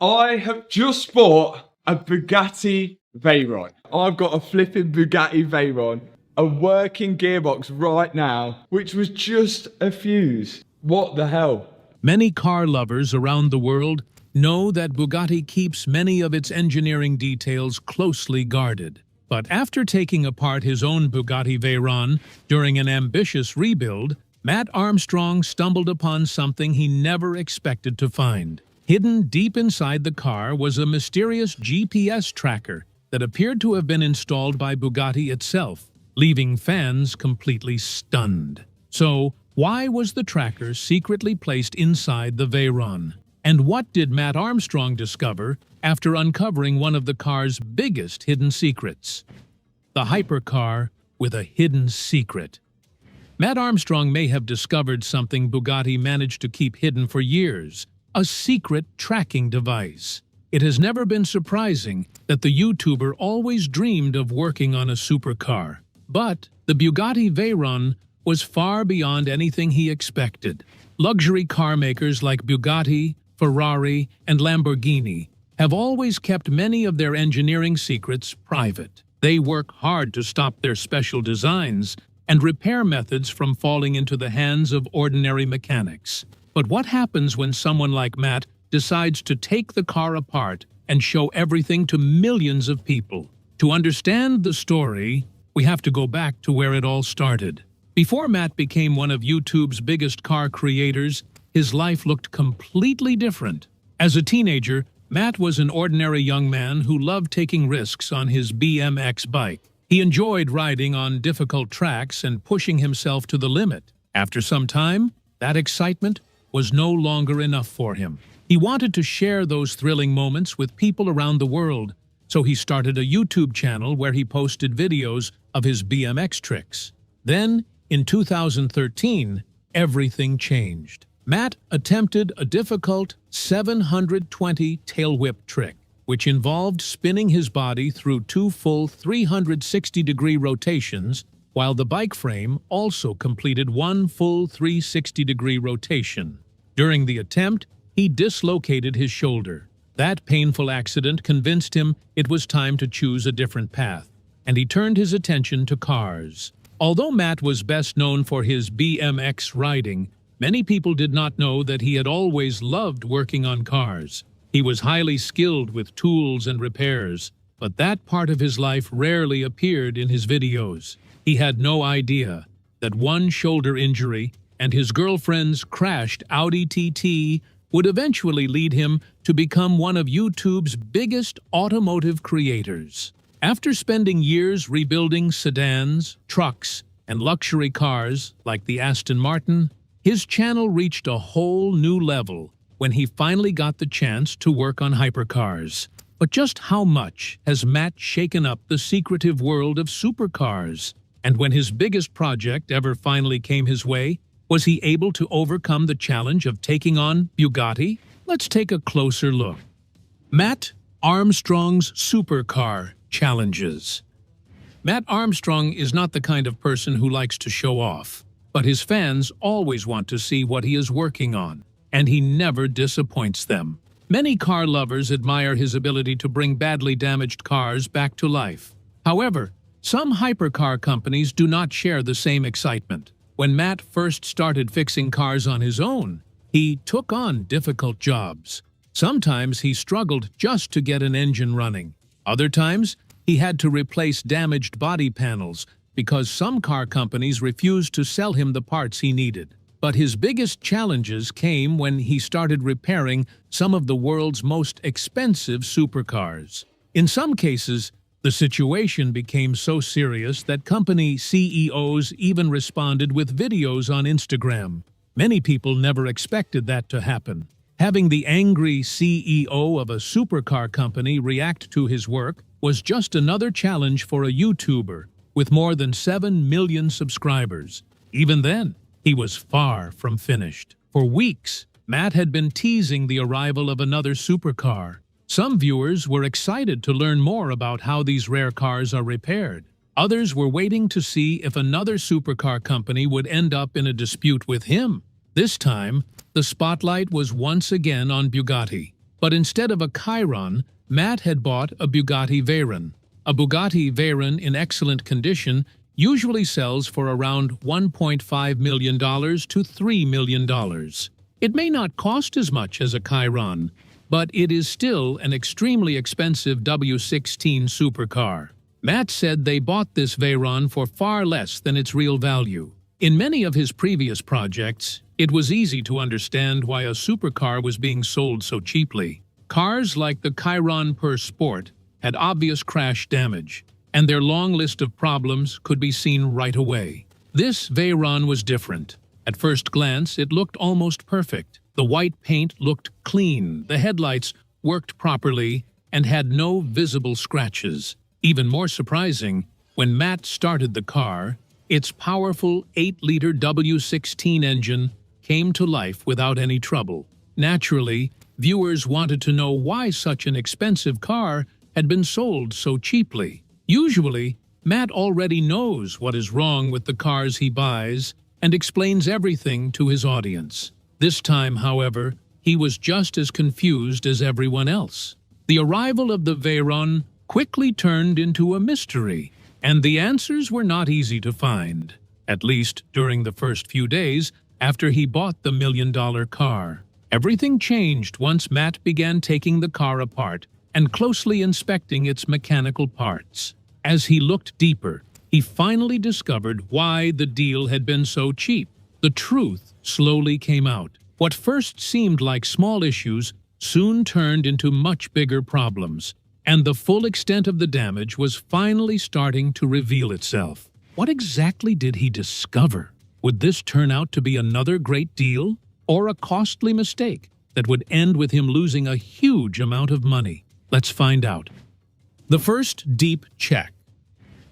I have just bought a Bugatti Veyron. I've got a flipping Bugatti Veyron, a working gearbox right now, which was just a fuse. What the hell? Many car lovers around the world know that Bugatti keeps many of its engineering details closely guarded. But after taking apart his own Bugatti Veyron during an ambitious rebuild, Mat Armstrong stumbled upon something he never expected to find. Hidden deep inside the car was a mysterious GPS tracker that appeared to have been installed by Bugatti itself, leaving fans completely stunned. So, why was the tracker secretly placed inside the Veyron? And what did Mat Armstrong discover after uncovering one of the car's biggest hidden secrets? The hypercar with a hidden secret. Mat Armstrong may have discovered something Bugatti managed to keep hidden for years, a secret tracking device. It has never been surprising that the YouTuber always dreamed of working on a supercar. But the Bugatti Veyron was far beyond anything he expected. Luxury car makers like Bugatti, Ferrari, and Lamborghini have always kept many of their engineering secrets private. They work hard to stop their special designs and repair methods from falling into the hands of ordinary mechanics. But what happens when someone like Mat decides to take the car apart and show everything to millions of people? To understand the story, we have to go back to where it all started. Before Mat became one of YouTube's biggest car creators, his life looked completely different. As a teenager, Mat was an ordinary young man who loved taking risks on his BMX bike. He enjoyed riding on difficult tracks and pushing himself to the limit. After some time, that excitement was no longer enough for him. He wanted to share those thrilling moments with people around the world, so he started a YouTube channel where he posted videos of his BMX tricks. Then, in 2013, everything changed. Mat attempted a difficult 720 tail whip trick, which involved spinning his body through 2 full 360-degree rotations, while the bike frame also completed 1 full 360-degree rotation. During the attempt, he dislocated his shoulder. That painful accident convinced him it was time to choose a different path, and he turned his attention to cars. Although Mat was best known for his BMX riding, many people did not know that he had always loved working on cars. He was highly skilled with tools and repairs, but that part of his life rarely appeared in his videos. He had no idea that one shoulder injury and his girlfriend's crashed Audi TT would eventually lead him to become one of YouTube's biggest automotive creators. After spending years rebuilding sedans, trucks, and luxury cars like the Aston Martin, his channel reached a whole new level when he finally got the chance to work on hypercars. But just how much has Mat shaken up the secretive world of supercars? And when his biggest project ever finally came his way, was he able to overcome the challenge of taking on Bugatti? Let's take a closer look. Mat Armstrong's supercar challenges. Mat Armstrong is not the kind of person who likes to show off, but his fans always want to see what he is working on, and he never disappoints them. Many car lovers admire his ability to bring badly damaged cars back to life. However, some hypercar companies do not share the same excitement. When Mat first started fixing cars on his own, he took on difficult jobs. Sometimes he struggled just to get an engine running. Other times, he had to replace damaged body panels because some car companies refused to sell him the parts he needed. But his biggest challenges came when he started repairing some of the world's most expensive supercars. In some cases, the situation became so serious that company CEOs even responded with videos on Instagram. Many people never expected that to happen. Having the angry CEO of a supercar company react to his work was just another challenge for a YouTuber with more than 7 million subscribers. Even then, he was far from finished. For weeks, Mat had been teasing the arrival of another supercar. Some viewers were excited to learn more about how these rare cars are repaired. Others were waiting to see if another supercar company would end up in a dispute with him. This time, the spotlight was once again on Bugatti. But instead of a Chiron, Matt had bought a Bugatti Veyron. A Bugatti Veyron in excellent condition usually sells for around $1.5 million to $3 million. It may not cost as much as a Chiron, but it is still an extremely expensive W16 supercar. Matt said they bought this Veyron for far less than its real value. In many of his previous projects, it was easy to understand why a supercar was being sold so cheaply. Cars like the Chiron Per Sport had obvious crash damage, and their long list of problems could be seen right away. This Veyron was different. At first glance, it looked almost perfect. The white paint looked clean, the headlights worked properly, and had no visible scratches. Even more surprising, when Matt started the car, its powerful 8-liter W16 engine came to life without any trouble. Naturally, viewers wanted to know why such an expensive car had been sold so cheaply. Usually, Matt already knows what is wrong with the cars he buys and explains everything to his audience. This time, however, he was just as confused as everyone else. The arrival of the Veyron quickly turned into a mystery, and the answers were not easy to find, at least during the first few days after he bought the million-dollar car. Everything changed once Matt began taking the car apart and closely inspecting its mechanical parts. As he looked deeper, he finally discovered why the deal had been so cheap. The truth slowly came out. What first seemed like small issues soon turned into much bigger problems, and the full extent of the damage was finally starting to reveal itself. What exactly did he discover? Would this turn out to be another great deal, or a costly mistake that would end with him losing a huge amount of money? Let's find out. The first deep check.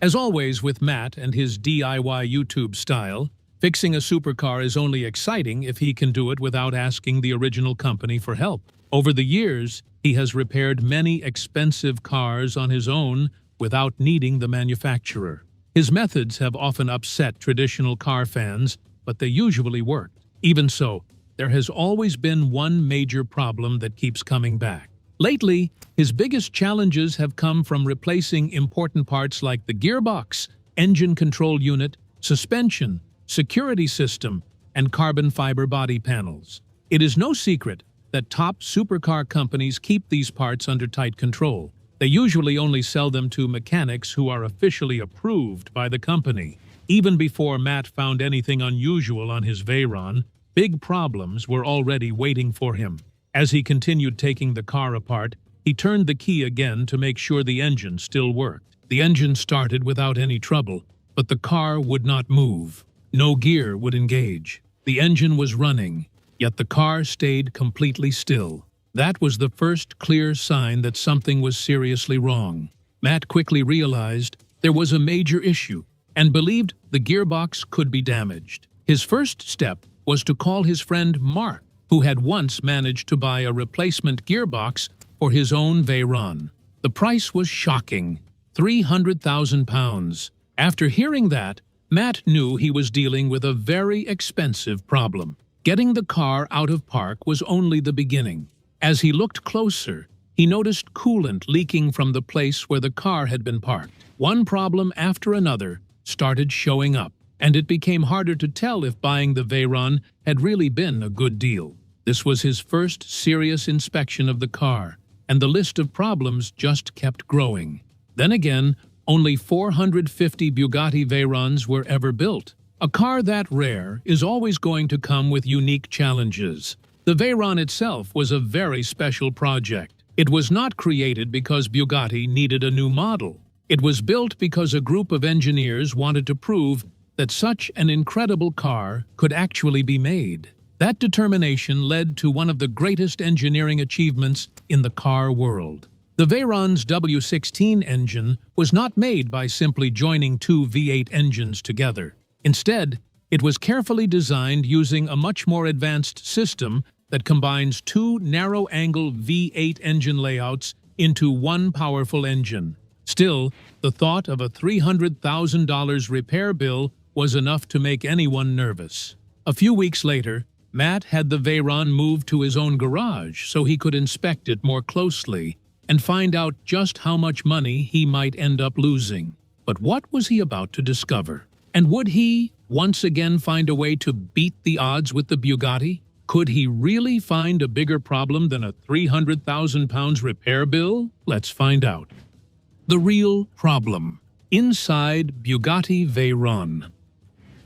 As always with Matt and his DIY YouTube style, fixing a supercar is only exciting if he can do it without asking the original company for help. Over the years, he has repaired many expensive cars on his own without needing the manufacturer. His methods have often upset traditional car fans, but they usually work. Even so, there has always been one major problem that keeps coming back. Lately, his biggest challenges have come from replacing important parts like the gearbox, engine control unit, suspension, security system, and carbon fiber body panels. It is no secret that top supercar companies keep these parts under tight control. They usually only sell them to mechanics who are officially approved by the company. Even before Matt found anything unusual on his Veyron, big problems were already waiting for him. As he continued taking the car apart, he turned the key again to make sure the engine still worked. The engine started without any trouble, but the car would not move. No gear would engage. The engine was running, yet the car stayed completely still. That was the first clear sign that something was seriously wrong. Matt quickly realized there was a major issue and believed the gearbox could be damaged. His first step was to call his friend Mark, who had once managed to buy a replacement gearbox for his own Veyron. The price was shocking, £300,000. After hearing that, Matt knew he was dealing with a very expensive problem. Getting the car out of park was only the beginning. As he looked closer, he noticed coolant leaking from the place where the car had been parked. One problem after another started showing up, and it became harder to tell if buying the Veyron had really been a good deal. This was his first serious inspection of the car, and the list of problems just kept growing. Then again, only 450 Bugatti Veyrons were ever built. A car that rare is always going to come with unique challenges. The Veyron itself was a very special project. It was not created because Bugatti needed a new model. It was built because a group of engineers wanted to prove that such an incredible car could actually be made. That determination led to one of the greatest engineering achievements in the car world. The Veyron's W16 engine was not made by simply joining two V8 engines together. Instead, it was carefully designed using a much more advanced system that combines two narrow-angle V8 engine layouts into one powerful engine. Still, the thought of a $300,000 repair bill was enough to make anyone nervous. A few weeks later, Matt had the Veyron moved to his own garage so he could inspect it more closely and find out just how much money he might end up losing. But what was he about to discover? And would he once again find a way to beat the odds with the Bugatti? Could he really find a bigger problem than a £300,000 repair bill? Let's find out. The real problem. Inside Bugatti Veyron.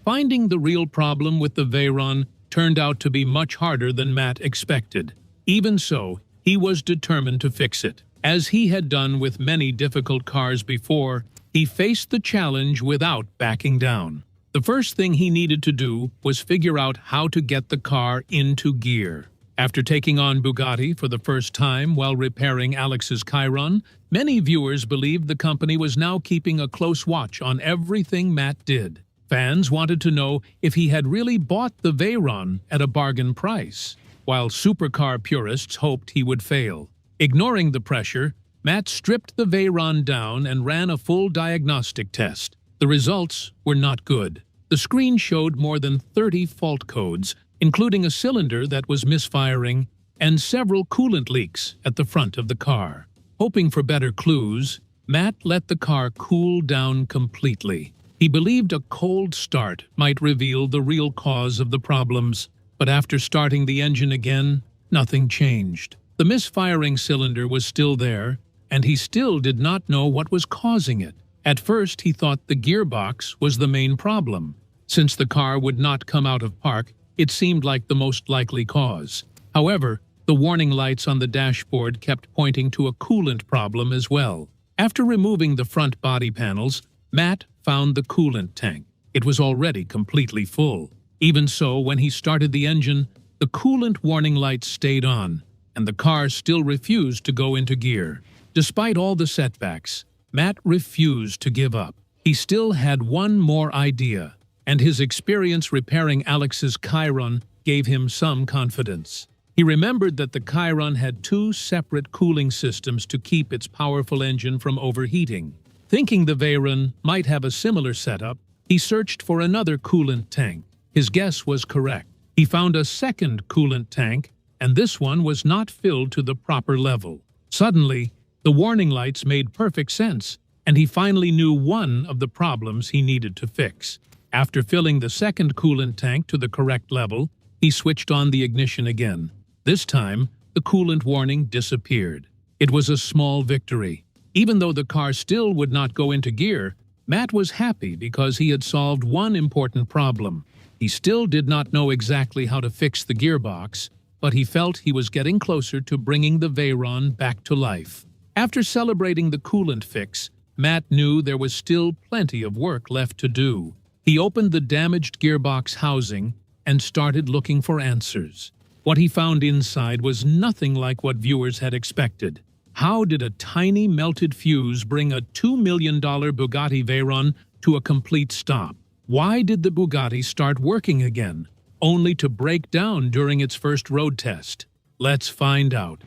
Finding the real problem with the Veyron turned out to be much harder than Matt expected. Even so, he was determined to fix it. As he had done with many difficult cars before, he faced the challenge without backing down. The first thing he needed to do was figure out how to get the car into gear. After taking on Bugatti for the first time while repairing Alex's Chiron, many viewers believed the company was now keeping a close watch on everything Matt did. Fans wanted to know if he had really bought the Veyron at a bargain price, while supercar purists hoped he would fail. Ignoring the pressure, Matt stripped the Veyron down and ran a full diagnostic test. The results were not good. The screen showed more than 30 fault codes, including a cylinder that was misfiring and several coolant leaks at the front of the car. Hoping for better clues, Matt let the car cool down completely. He believed a cold start might reveal the real cause of the problems, but after starting the engine again, nothing changed. The misfiring cylinder was still there, and he still did not know what was causing it. At first, he thought the gearbox was the main problem. Since the car would not come out of park, it seemed like the most likely cause. However, the warning lights on the dashboard kept pointing to a coolant problem as well. After removing the front body panels, Matt found the coolant tank. It was already completely full. Even so, when he started the engine, the coolant warning lights stayed on, and the car still refused to go into gear. Despite all the setbacks, Matt refused to give up. He still had one more idea, and his experience repairing Alex's Chiron gave him some confidence. He remembered that the Chiron had two separate cooling systems to keep its powerful engine from overheating. Thinking the Veyron might have a similar setup, he searched for another coolant tank. His guess was correct. He found a second coolant tank, and this one was not filled to the proper level. Suddenly, the warning lights made perfect sense, and he finally knew one of the problems he needed to fix. After filling the second coolant tank to the correct level, he switched on the ignition again. This time, the coolant warning disappeared. It was a small victory. Even though the car still would not go into gear, Matt was happy because he had solved one important problem. He still did not know exactly how to fix the gearbox, but he felt he was getting closer to bringing the Veyron back to life. After celebrating the coolant fix, Matt knew there was still plenty of work left to do. He opened the damaged gearbox housing and started looking for answers. What he found inside was nothing like what viewers had expected. How did a tiny melted fuse bring a $2 million Bugatti Veyron to a complete stop? Why did the Bugatti start working again, only to break down during its first road test? Let's find out.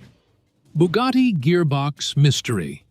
Bugatti Gearbox Mystery.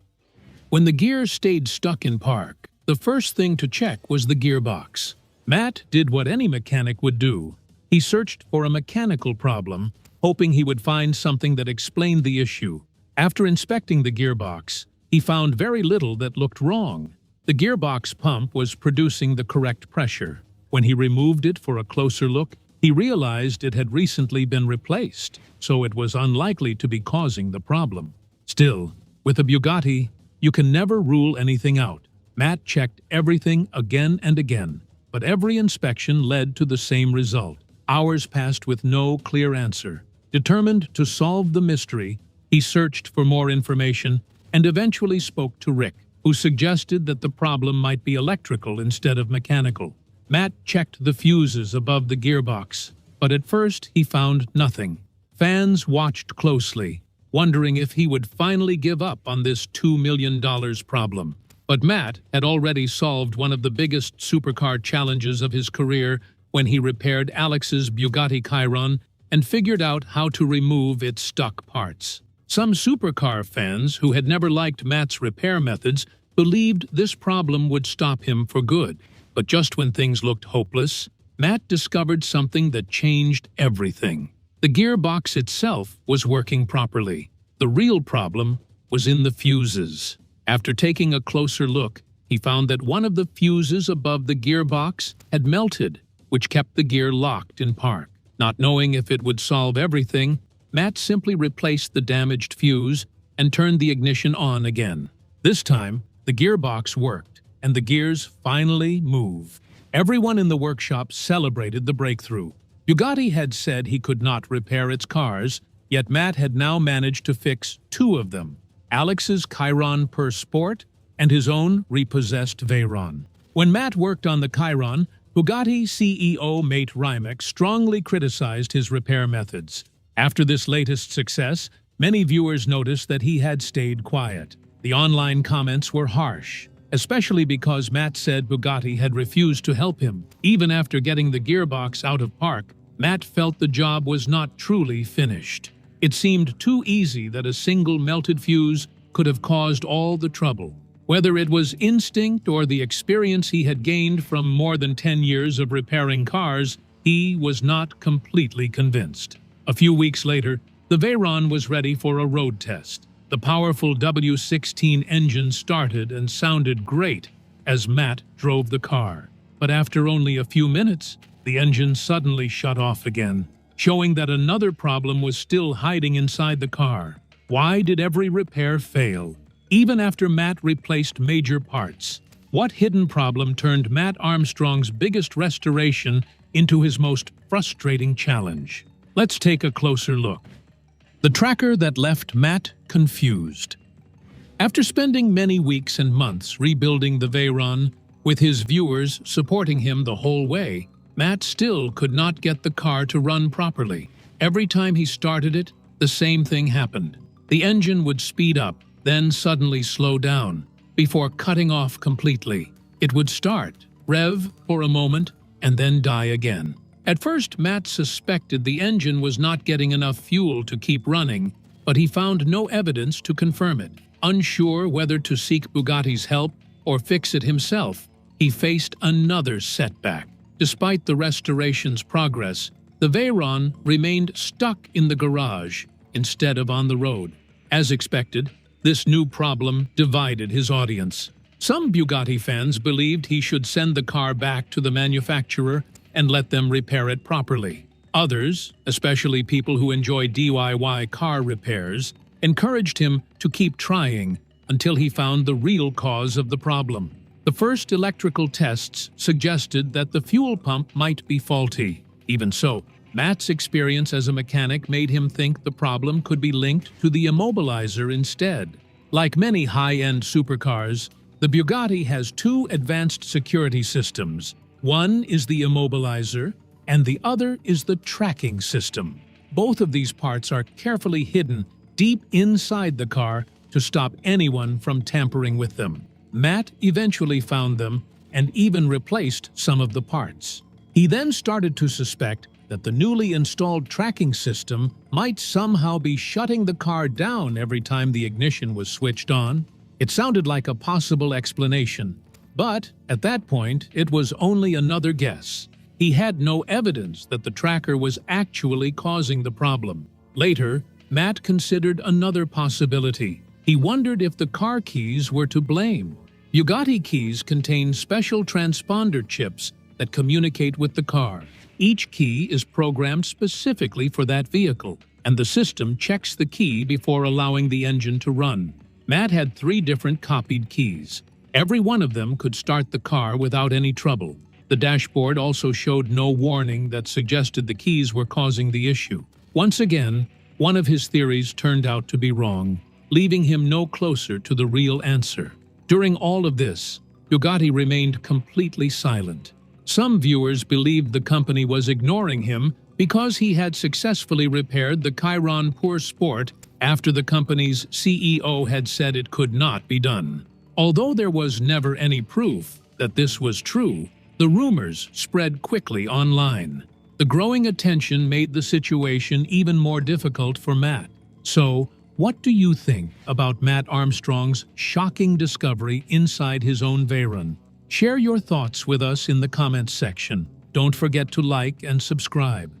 When the gear stayed stuck in park, the first thing to check was the gearbox. Matt did what any mechanic would do. He searched for a mechanical problem, hoping he would find something that explained the issue. After inspecting the gearbox, he found very little that looked wrong. The gearbox pump was producing the correct pressure. When he removed it for a closer look, he realized it had recently been replaced, so it was unlikely to be causing the problem. Still, with a Bugatti, you can never rule anything out. Matt checked everything again and again, but every inspection led to the same result. Hours passed with no clear answer. Determined to solve the mystery, he searched for more information and eventually spoke to Rick, who suggested that the problem might be electrical instead of mechanical. Matt checked the fuses above the gearbox, but at first he found nothing. Fans watched closely, wondering if he would finally give up on this $2 million problem. But Matt had already solved one of the biggest supercar challenges of his career when he repaired Alex's Bugatti Chiron and figured out how to remove its stuck parts. Some supercar fans who had never liked Matt's repair methods believed this problem would stop him for good. But just when things looked hopeless, Matt discovered something that changed everything. The gearbox itself was working properly. The real problem was in the fuses. After taking a closer look, he found that one of the fuses above the gearbox had melted, which kept the gear locked in park. Not knowing if it would solve everything, Matt simply replaced the damaged fuse and turned the ignition on again. This time, the gearbox worked, and the gears finally moved. Everyone in the workshop celebrated the breakthrough. Bugatti had said he could not repair its cars, yet Matt had now managed to fix two of them, Alex's Chiron Pur Sport and his own repossessed Veyron. When Matt worked on the Chiron, Bugatti CEO Mat Armstrong strongly criticized his repair methods. After this latest success, many viewers noticed that he had stayed quiet. The online comments were harsh, especially because Matt said Bugatti had refused to help him. Even after getting the gearbox out of park, Matt felt the job was not truly finished. It seemed too easy that a single melted fuse could have caused all the trouble. Whether it was instinct or the experience he had gained from more than 10 years of repairing cars, he was not completely convinced. A few weeks later, the Veyron was ready for a road test. The powerful W16 engine started and sounded great as Matt drove the car. But after only a few minutes, the engine suddenly shut off again, showing that another problem was still hiding inside the car. Why did every repair fail, even after Matt replaced major parts? What hidden problem turned Mat Armstrong's biggest restoration into his most frustrating challenge? Let's take a closer look. The tracker that left Matt confused. After spending many weeks and months rebuilding the Veyron, with his viewers supporting him the whole way, Matt still could not get the car to run properly. Every time he started it, the same thing happened. The engine would speed up, then suddenly slow down, before cutting off completely. It would start, rev for a moment, and then die again. At first, Matt suspected the engine was not getting enough fuel to keep running, but he found no evidence to confirm it. Unsure whether to seek Bugatti's help or fix it himself, he faced another setback. Despite the restoration's progress, the Veyron remained stuck in the garage instead of on the road. As expected, this new problem divided his audience. Some Bugatti fans believed he should send the car back to the manufacturer and let them repair it properly. Others, especially people who enjoy DIY car repairs, encouraged him to keep trying until he found the real cause of the problem. The first electrical tests suggested that the fuel pump might be faulty. Even so, Matt's experience as a mechanic made him think the problem could be linked to the immobilizer instead. Like many high-end supercars, the Bugatti has two advanced security systems. One is the immobilizer, and the other is the tracking system. Both of these parts are carefully hidden deep inside the car to stop anyone from tampering with them. Matt eventually found them and even replaced some of the parts. He then started to suspect that the newly installed tracking system might somehow be shutting the car down every time the ignition was switched on. It sounded like a possible explanation, but at that point, it was only another guess. He had no evidence that the tracker was actually causing the problem. Later, Matt considered another possibility. He wondered if the car keys were to blame. Bugatti keys contain special transponder chips that communicate with the car. Each key is programmed specifically for that vehicle, and the system checks the key before allowing the engine to run. Matt had 3 different copied keys. Every one of them could start the car without any trouble. The dashboard also showed no warning that suggested the keys were causing the issue. Once again, one of his theories turned out to be wrong, leaving him no closer to the real answer. During all of this, Bugatti remained completely silent. Some viewers believed the company was ignoring him because he had successfully repaired the Chiron Pur Sport after the company's CEO had said it could not be done. Although there was never any proof that this was true, the rumors spread quickly online. The growing attention made the situation even more difficult for Matt. So, what do you think about Mat Armstrong's shocking discovery inside his own Veyron? Share your thoughts with us in the comments section. Don't forget to like and subscribe.